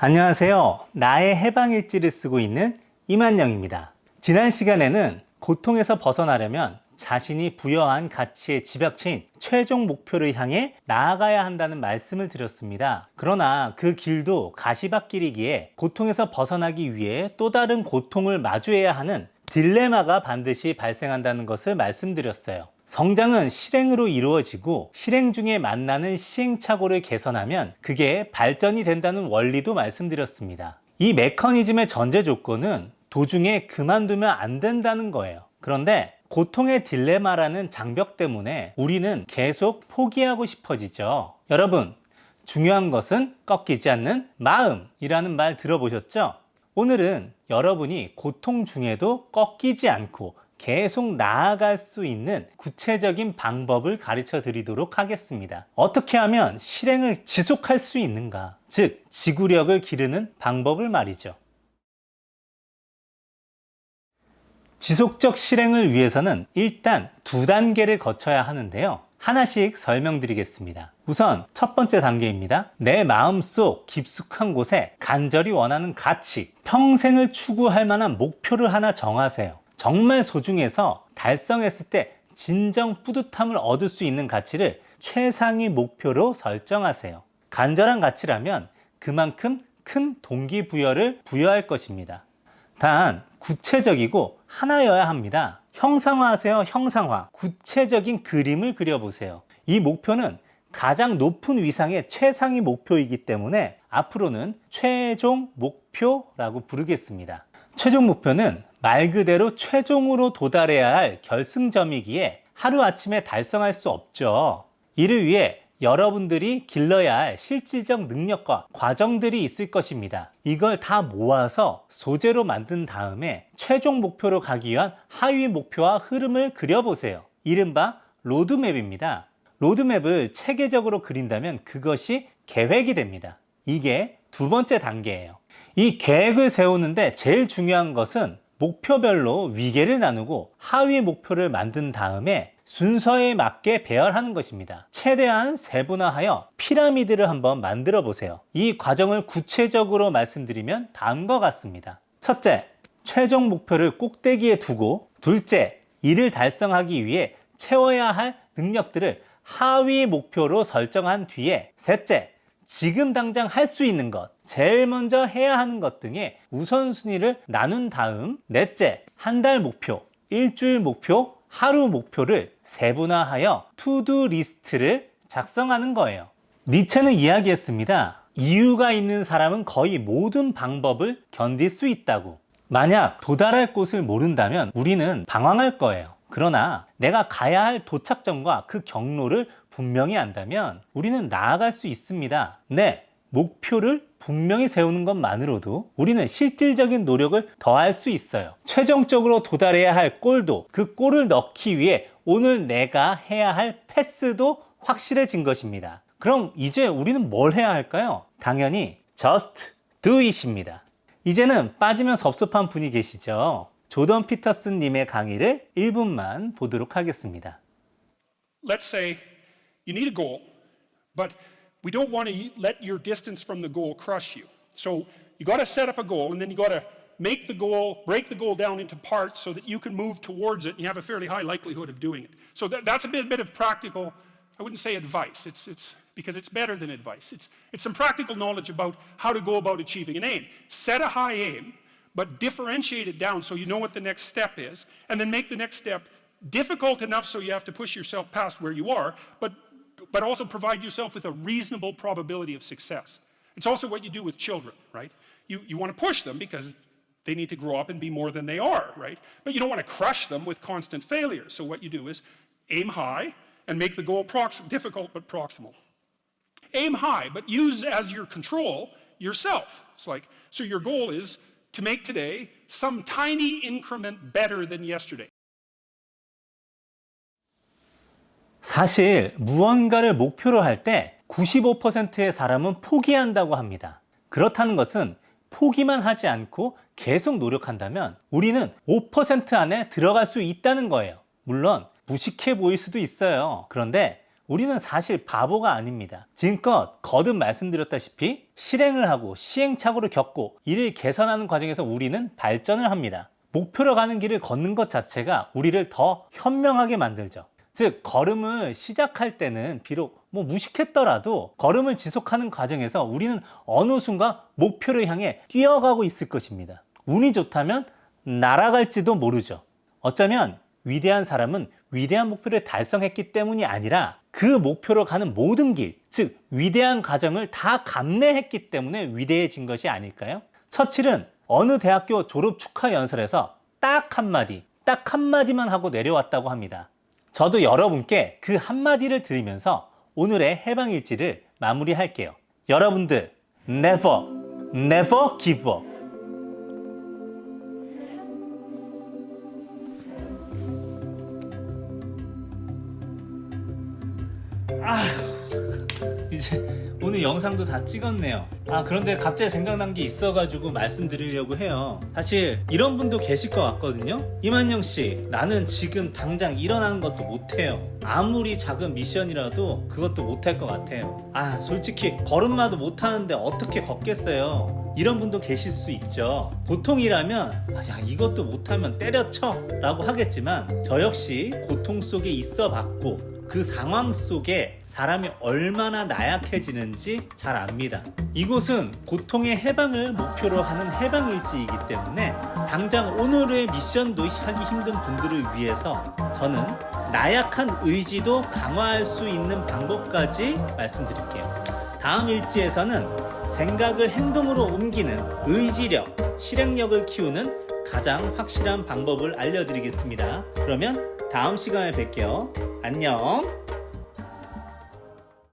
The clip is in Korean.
안녕하세요. 나의 해방일지를 쓰고 있는 이만영입니다. 지난 시간에는 고통에서 벗어나려면 자신이 부여한 가치의 집약체인 최종 목표를 향해 나아가야 한다는 말씀을 드렸습니다. 그러나 그 길도 가시밭길이기에 고통에서 벗어나기 위해 또 다른 고통을 마주해야 하는 딜레마가 반드시 발생한다는 것을 말씀드렸어요. 성장은 실행으로 이루어지고 실행 중에 만나는 시행착오를 개선하면 그게 발전이 된다는 원리도 말씀드렸습니다. 이 메커니즘의 전제 조건은 도중에 그만두면 안 된다는 거예요. 그런데 고통의 딜레마라는 장벽 때문에 우리는 계속 포기하고 싶어지죠. 여러분, 중요한 것은 꺾이지 않는 마음이라는 말 들어보셨죠? 오늘은 여러분이 고통 중에도 꺾이지 않고 계속 나아갈 수 있는 구체적인 방법을 가르쳐 드리도록 하겠습니다. 어떻게 하면 실행을 지속할 수 있는가? 즉, 지구력을 기르는 방법을 말이죠. 지속적 실행을 위해서는 일단 두 단계를 거쳐야 하는데요. 하나씩 설명드리겠습니다. 우선 첫 번째 단계입니다. 내 마음속 깊숙한 곳에 간절히 원하는 가치, 평생을 추구할 만한 목표를 하나 정하세요. 정말 소중해서 달성했을 때 진정 뿌듯함을 얻을 수 있는 가치를 최상위 목표로 설정하세요. 간절한 가치라면 그만큼 큰 동기부여를 부여할 것입니다. 단 구체적이고 하나여야 합니다. 형상화하세요. 형상화. 구체적인 그림을 그려보세요. 이 목표는 가장 높은 위상의 최상위 목표이기 때문에 앞으로는 최종 목표라고 부르겠습니다. 최종 목표는 말 그대로 최종으로 도달해야 할 결승점이기에 하루아침에 달성할 수 없죠. 이를 위해 여러분들이 길러야 할 실질적 능력과 과정들이 있을 것입니다. 이걸 다 모아서 소재로 만든 다음에 최종 목표로 가기 위한 하위 목표와 흐름을 그려보세요. 이른바 로드맵입니다. 로드맵을 체계적으로 그린다면 그것이 계획이 됩니다. 이게 두 번째 단계예요. 이 계획을 세우는데 제일 중요한 것은 목표별로 위계를 나누고 하위 목표를 만든 다음에 순서에 맞게 배열하는 것입니다. 최대한 세분화하여 피라미드를 한번 만들어 보세요. 이 과정을 구체적으로 말씀드리면 다음과 같습니다. 첫째, 최종 목표를 꼭대기에 두고, 둘째, 이를 달성하기 위해 채워야 할 능력들을 하위 목표로 설정한 뒤에, 셋째, 지금 당장 할 수 있는 것, 제일 먼저 해야 하는 것 등의 우선순위를 나눈 다음, 넷째, 한 달 목표, 일주일 목표, 하루 목표를 세분화하여 투두 리스트를 작성하는 거예요. 니체는 이야기했습니다. 이유가 있는 사람은 거의 모든 방법을 견딜 수 있다고. 만약 도달할 곳을 모른다면 우리는 방황할 거예요. 그러나 내가 가야 할 도착점과 그 경로를 분명히 안다면 우리는 나아갈 수 있습니다. 네, 목표를 분명히 세우는 것만으로도 우리는 실질적인 노력을 더할 수 있어요. 최종적으로 도달해야 할 골도, 그 골을 넣기 위해 오늘 내가 해야 할 패스도 확실해진 것입니다. 그럼 이제 우리는 뭘 해야 할까요? 당연히 just do it입니다. 이제는 빠지면 섭섭한 분이 계시죠? 조던 피터슨 님의 강의를 1분만 보도록 하겠습니다. Let's say you need a goal, but we don't want to let your distance from the goal crush you. So you got to set up a goal, and then you got to make the goal, break the goal down into parts so that you can move towards it, and you have a fairly high likelihood of doing it. So that's a bit of practical, I wouldn't say advice, it's because it's better than advice. It's some practical knowledge about how to go about achieving an aim. Set a high aim, but differentiate it down so you know what the next step is, and then make the next step difficult enough so you have to push yourself past where you are, but also provide yourself with a reasonable probability of success. It's also what you do with children, right? You want to push them because they need to grow up and be more than they are, right? But you don't want to crush them with constant failure. So what you do is aim high and make the goal difficult but proximal. Aim high, but use as your control yourself. So your goal is to make today some tiny increment better than yesterday. 사실 무언가를 목표로 할 때 95%의 사람은 포기한다고 합니다. 그렇다는 것은 포기만 하지 않고 계속 노력한다면 우리는 5% 안에 들어갈 수 있다는 거예요. 물론 무식해 보일 수도 있어요. 그런데 우리는 사실 바보가 아닙니다. 지금껏 거듭 말씀드렸다시피 실행을 하고 시행착오를 겪고 이를 개선하는 과정에서 우리는 발전을 합니다. 목표로 가는 길을 걷는 것 자체가 우리를 더 현명하게 만들죠. 즉, 걸음을 시작할 때는 비록 무식했더라도 걸음을 지속하는 과정에서 우리는 어느 순간 목표를 향해 뛰어가고 있을 것입니다. 운이 좋다면 날아갈지도 모르죠. 어쩌면 위대한 사람은 위대한 목표를 달성했기 때문이 아니라 그 목표로 가는 모든 길, 즉 위대한 과정을 다 감내했기 때문에 위대해진 것이 아닐까요? 처칠은 어느 대학교 졸업 축하 연설에서 딱 한마디만 하고 내려왔다고 합니다. 저도 여러분께 그 한마디를 드리면서 오늘의 해방일지를 마무리할게요. 여러분들, never give up. 이제 오늘 영상도 다 찍었네요. 그런데 갑자기 생각난 게 있어가지고 말씀드리려고 해요. 사실 이런 분도 계실 것 같거든요. 이만영씨, 나는 지금 당장 일어나는 것도 못해요. 아무리 작은 미션이라도 그것도 못할 것 같아요. 솔직히 걸음마도 못하는데 어떻게 걷겠어요. 이런 분도 계실 수 있죠. 보통이라면 야, 이것도 못하면 때려쳐 라고 하겠지만 저 역시 고통 속에 있어 봤고 그 상황 속에 사람이 얼마나 나약해지는지 잘 압니다. 이곳은 고통의 해방을 목표로 하는 해방일지이기 때문에 당장 오늘의 미션도 하기 힘든 분들을 위해서 저는 나약한 의지도 강화할 수 있는 방법까지 말씀드릴게요. 다음 일지에서는 생각을 행동으로 옮기는 의지력, 실행력을 키우는 가장 확실한 방법을 알려드리겠습니다. 그러면 다음 시간에 뵐게요. 안녕.